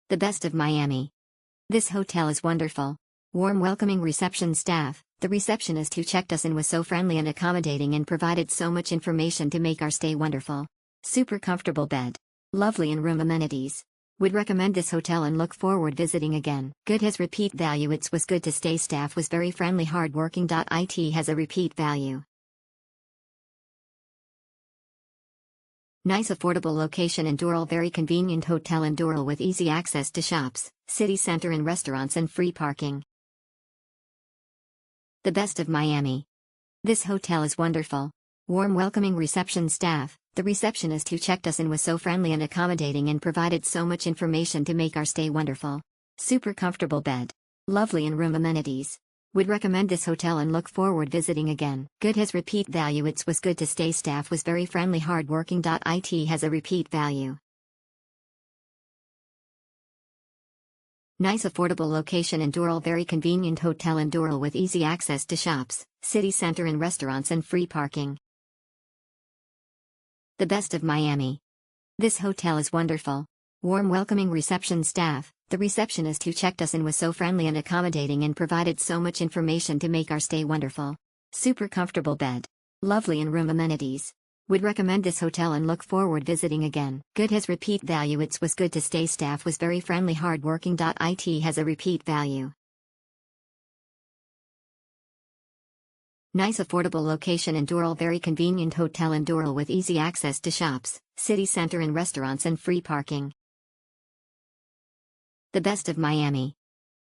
The best of Miami. This hotel is wonderful. Warm welcoming reception staff. The receptionist who checked us in was so friendly and accommodating and provided so much information to make our stay wonderful. Super comfortable bed. Lovely in-room amenities. Would recommend this hotel and look forward visiting again. Good has repeat value. It was good to stay. Staff was very friendly, hardworking. It has a repeat value. Nice affordable location in Doral. Very convenient hotel in Doral with easy access to shops, city center and restaurants and free parking. The best of Miami. This hotel is wonderful. Warm welcoming reception staff. The receptionist who checked us in was so friendly and accommodating and provided so much information to make our stay wonderful. Super comfortable bed. Lovely in-room amenities. Would recommend this hotel and look forward visiting again. Good has repeat value. It was good to stay. Staff was very friendly, hardworking. It has a repeat value. Nice affordable location in Doral. Very convenient hotel in Doral with easy access to shops, city center and restaurants and free parking. The best of Miami. This hotel is wonderful. Warm welcoming reception staff. The receptionist who checked us in was so friendly and accommodating and provided so much information to make our stay wonderful. Super comfortable bed. Lovely in-room amenities. Would recommend this hotel and look forward visiting again. Good has repeat value. It was good to stay. Staff was very friendly, hardworking. It has a repeat value. Nice affordable location in Doral. Very convenient hotel in Doral with easy access to shops, city center and restaurants and free parking. The best of Miami.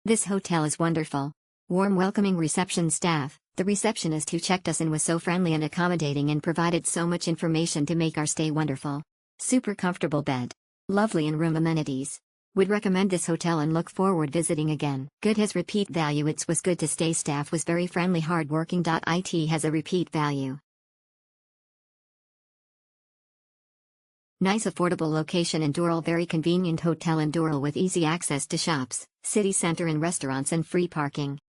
This hotel is wonderful. Warm welcoming reception staff. The receptionist who checked us in was so friendly and accommodating and provided so much information to make our stay wonderful. Super comfortable bed. Lovely in-room amenities. Would recommend this hotel and look forward visiting again. Good has repeat value. It was good to stay. Staff was very friendly, hardworking. It has a repeat value. Nice affordable location in Doral. Very convenient hotel in Doral with easy access to shops, city center and restaurants and free parking.